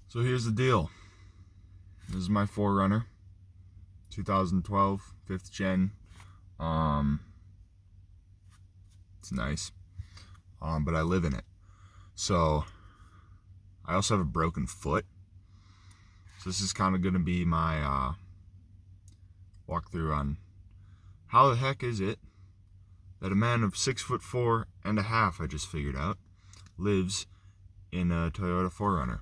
So here's the deal. This is my 4Runner, 2012, 5th gen. It's nice, but I live in it. So I also have a broken foot. So this is kind of going to be my walkthrough on how the heck is it that a man of 6'4.5", I just figured out, lives in a Toyota 4Runner.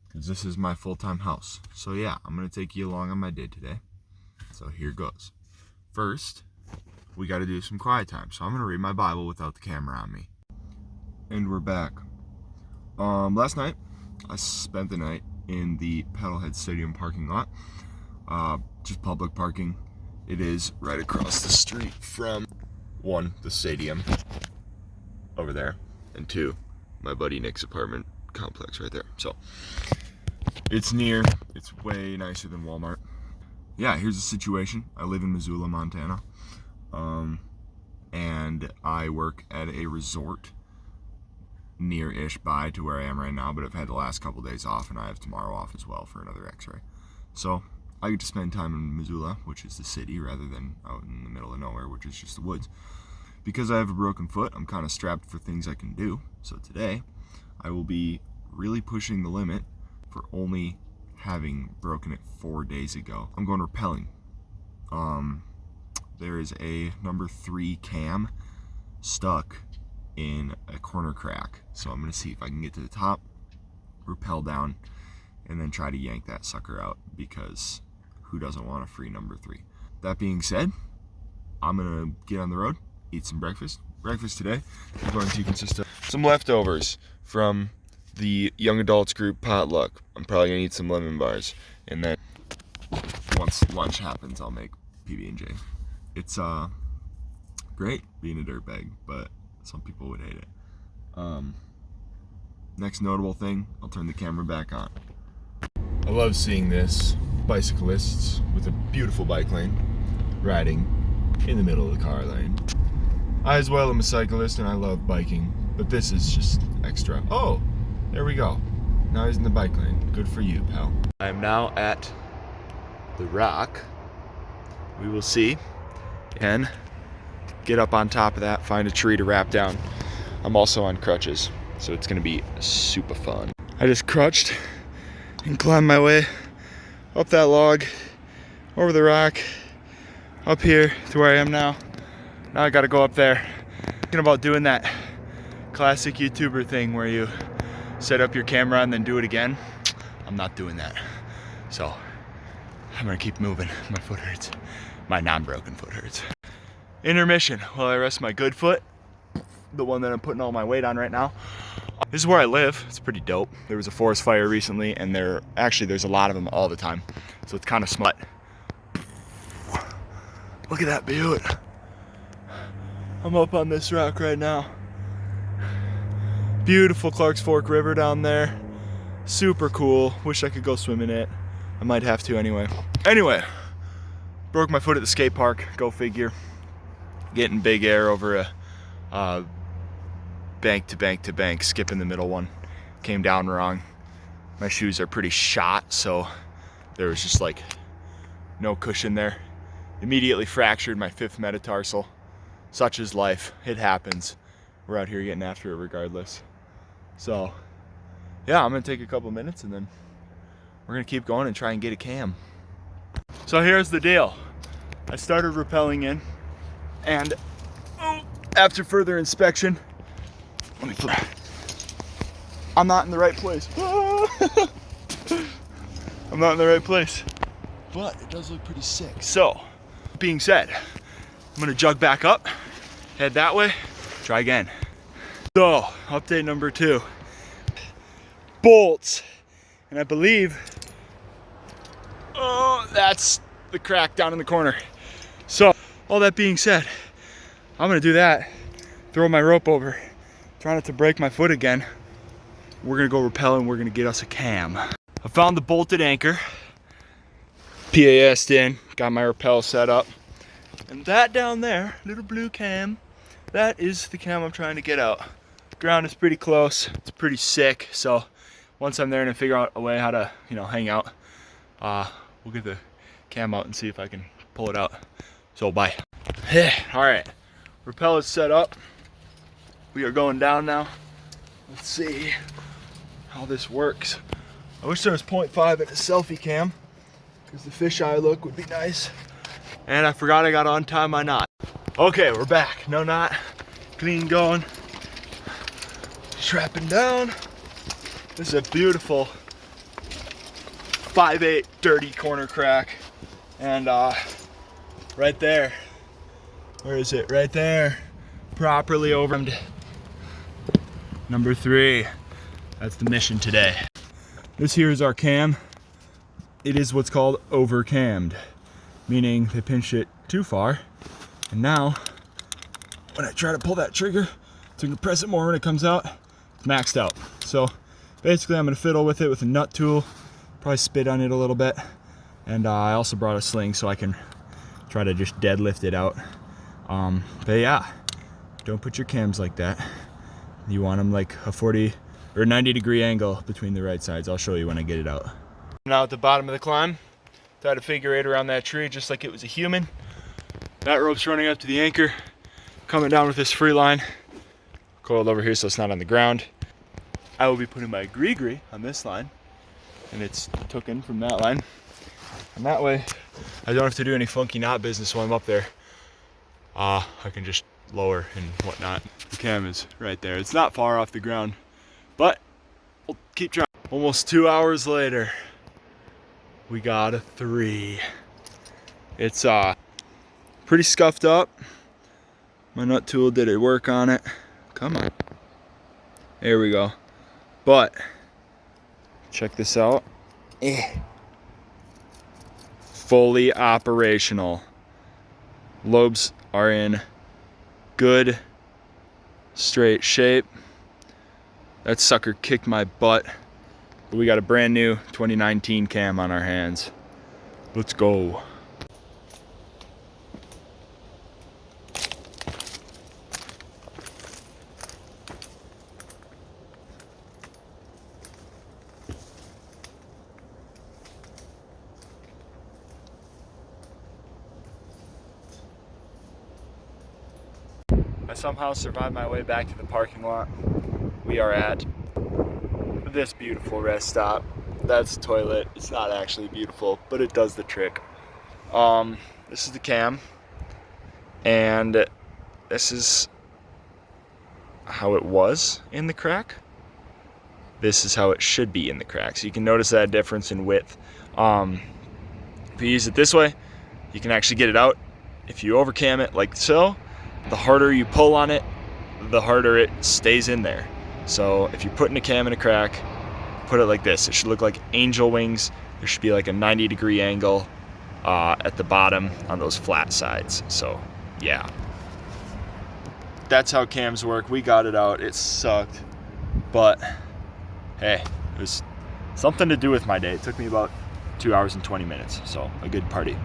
Because this is my full-time house. So yeah, I'm going to take you along on my day today. So here goes. First, we got to do some quiet time. So I'm going to read my Bible without the camera on me. And we're back. Last night, I spent the night in the Paddlehead Stadium parking lot. Just public parking. It is right across the street from, 1, the stadium over there, and 2, my buddy Nick's apartment complex right there. So it's way nicer than Walmart. Yeah, here's the situation. I live in Missoula, Montana, and I work at a resort near-ish by to where I am right now, but I've had the last couple days off, and I have tomorrow off as well for another x-ray. So I get to spend time in Missoula, which is the city, rather than out in the middle of nowhere, which is just the woods. Because I have a broken foot, I'm kind of strapped for things I can do. So today, I will be really pushing the limit for only having broken it 4 days ago. I'm going rappelling. There is a number 3 cam stuck in a corner crack. So I'm going to see if I can get to the top, rappel down, and then try to yank that sucker out, because who doesn't want a free number 3? That being said, I'm going to get on the road, eat some breakfast. Breakfast today is going to consist of some leftovers from the young adults group potluck. I'm probably going to eat some lemon bars, and then once lunch happens, I'll make PB&J. It's great being a dirtbag, but some people would hate it. Next notable thing, I'll turn the camera back on. I love seeing this. Bicyclists with a beautiful bike lane riding in the middle of the car lane. I as well am a cyclist and I love biking, but this is just extra. Oh, there we go. Now he's in the bike lane. Good for you, pal. I am now at the rock. We will see and get up on top of that, find a tree to wrap down. I'm also on crutches, so it's gonna be super fun. I just crutched and climbed my way up that log, over the rock, up here to where I am now. Now I gotta go up there. Thinking about doing that classic YouTuber thing where you set up your camera and then do it again. I'm not doing that. So I'm gonna keep moving. My foot hurts. My non-broken foot hurts. Intermission while I rest my good foot, the one that I'm putting all my weight on right now. This is where I live. It's pretty dope. There was a forest fire recently, and there's a lot of them all the time. So it's kind of smut. Look at that beaut. I'm up on this rock right now. Beautiful Clark's Fork River down there. Super cool. Wish I could go swim in it. I might have to anyway. Anyway, broke my foot at the skate park. Go figure. Getting big air over a bank to bank to bank, skipping the middle one. Came down wrong. My shoes are pretty shot, so there was just like no cushion there. Immediately fractured my 5th metatarsal. Such is life. It happens. We're out here getting after it regardless. So yeah, I'm gonna take a couple minutes and then we're gonna keep going and try and get a cam. So here's the deal. I started rappelling in, and after further inspection, let me flip. I'm not in the right place. I'm not in the right place, but it does look pretty sick. So, being said, I'm gonna jug back up, head that way, try again. So, update number 2. Bolts, and I believe, oh, that's the crack down in the corner. So, all that being said, I'm gonna do that, throw my rope over, try not to break my foot again. We're gonna go rappel and we're gonna get us a cam. I found the bolted anchor, PAS'd in, got my rappel set up. And that down there, little blue cam, that is the cam I'm trying to get out. Ground is pretty close, it's pretty sick, so once I'm there and I figure out a way how to, you know, hang out, we'll get the cam out and see if I can pull it out. So bye. All right, rappel is set up. We are going down now. Let's see how this works. I wish there was 0.5 in a selfie cam, because the fisheye look would be nice. And I forgot I got to untie my knot. Okay, we're back. No knot, clean going. Strapping down. This is a beautiful 5/8 dirty corner crack. And right there, where is it? Right there, properly overmed. Number 3, that's the mission today. This here is our cam. It is what's called over-cammed, meaning they pinched it too far. And now, when I try to pull that trigger, so I can press it more when it comes out, it's maxed out. So basically I'm gonna fiddle with it with a nut tool, probably spit on it a little bit. And I also brought a sling so I can try to just deadlift it out. But yeah, don't put your cams like that. You want them like a 40 or 90 degree angle between the right sides. I'll show you when I get it out. Now at the bottom of the climb, tied a figure 8 around that tree just like it was a human. That rope's running up to the anchor, coming down with this free line, coiled over here so it's not on the ground. I will be putting my gree on this line, and it's taken from that line. And that way, I don't have to do any funky knot business while I'm up there. I can just lower and whatnot. The cam is right there. It's not far off the ground, but we'll keep trying. Almost 2 hours later, we got a 3. It's pretty scuffed up. My nut tool did it work on it. Come on. There we go. But check this out. Fully operational. Lobes are in good straight shape. That sucker kicked my butt, but we got a brand new 2019 cam on our hands. Let's go. I somehow survived my way back to the parking lot. We are at this beautiful rest stop. That's the toilet. It's not actually beautiful, but it does the trick. This is the cam, and this is how it was in the crack. This is how it should be in the crack. So you can notice that difference in width. If you use it this way, you can actually get it out. If you overcam it like so, the harder you pull on it, the harder it stays in there. So if you're putting a cam in a crack, put it like this. It should look like angel wings. There should be like a 90 degree angle at the bottom on those flat sides. So yeah, that's how cams work. We got it out. It sucked, but hey, it was something to do with my day. It took me about 2 hours and 20 minutes, so a good party.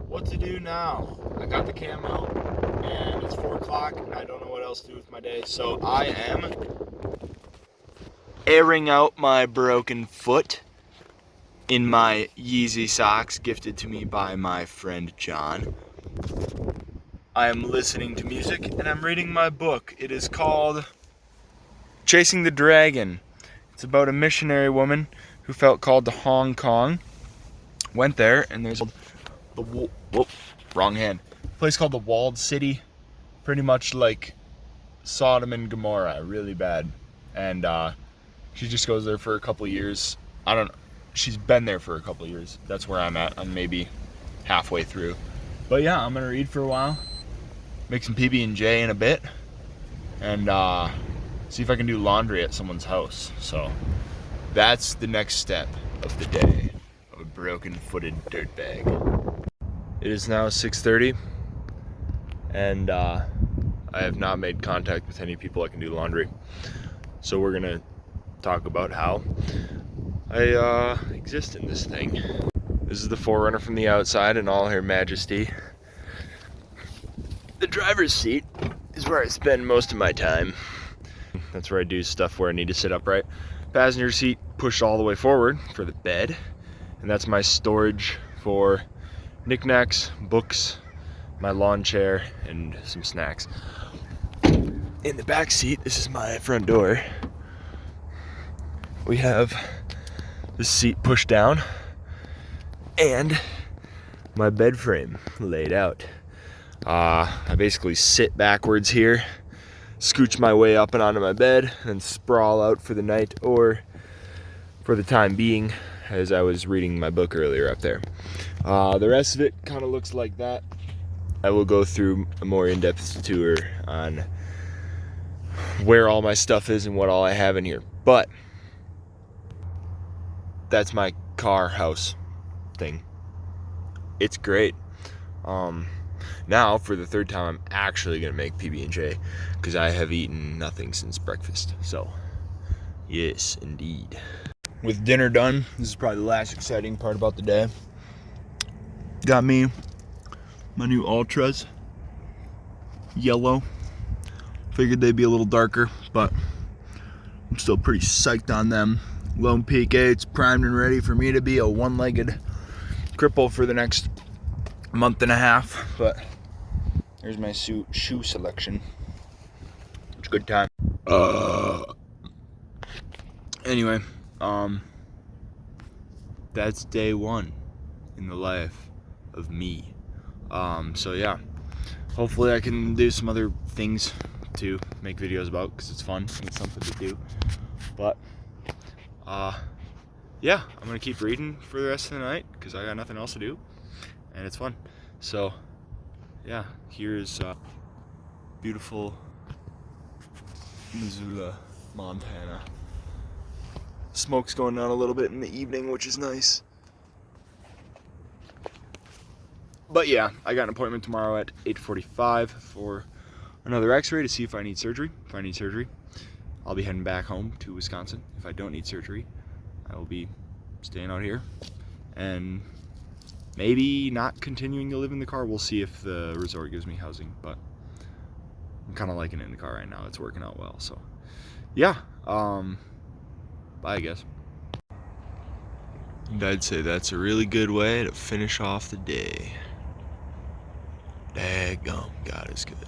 What to do now? I got the cam out, and it's 4 o'clock, and I don't know what else to do with my day, so I am airing out my broken foot in my Yeezy socks gifted to me by my friend John. I am listening to music, and I'm reading my book. It is called Chasing the Dragon. It's about a missionary woman who felt called to Hong Kong, went there, and there's a place called the Walled City, pretty much like Sodom and Gomorrah, really bad. And she just goes there for a couple years. I don't know, she's been there for a couple years. That's where I'm at. I'm maybe halfway through. But yeah, I'm gonna read for a while, make some PB&J in a bit, and see if I can do laundry at someone's house. So that's the next step of the day of a broken-footed dirtbag. It is now 6:30, and I have not made contact with any people I can do laundry. So we're gonna talk about how I exist in this thing. This is the 4Runner from the outside in all her majesty. The driver's seat is where I spend most of my time. That's where I do stuff where I need to sit upright. Passenger seat pushed all the way forward for the bed, and that's my storage for knickknacks, books, my lawn chair, and some snacks. In the back seat, this is my front door. We have the seat pushed down and my bed frame laid out. I basically sit backwards here, scooch my way up and onto my bed, and sprawl out for the night, or for the time being, as I was reading my book earlier up there. The rest of it kind of looks like that. I will go through a more in-depth tour on where all my stuff is and what all I have in here. But that's my car house thing. It's great. Now, for the third time, I'm actually gonna make PB&J because I have eaten nothing since breakfast. So, yes, indeed. With dinner done, this is probably the last exciting part about the day. Got me my new Ultras, yellow. Figured they'd be a little darker, but I'm still pretty psyched on them. Lone Peak 8's primed and ready for me to be a one-legged cripple for the next month and a half. But there's my shoe selection. It's a good time. Anyway, that's day one in the life of me. So yeah, hopefully I can do some other things to make videos about, because it's fun and it's something to do. But yeah, I'm gonna keep reading for the rest of the night because I got nothing else to do and it's fun. So yeah, here's beautiful Missoula, Montana. Smoke's going on a little bit in the evening, which is nice. But yeah, I got an appointment tomorrow at 8:45 for another x-ray to see if I need surgery. If I need surgery, I'll be heading back home to Wisconsin. If I don't need surgery, I will be staying out here and maybe not continuing to live in the car. We'll see if the resort gives me housing, but I'm kind of liking it in the car right now. It's working out well, so yeah. Bye, I guess. And I'd say that's a really good way to finish off the day. Daggum, God is good.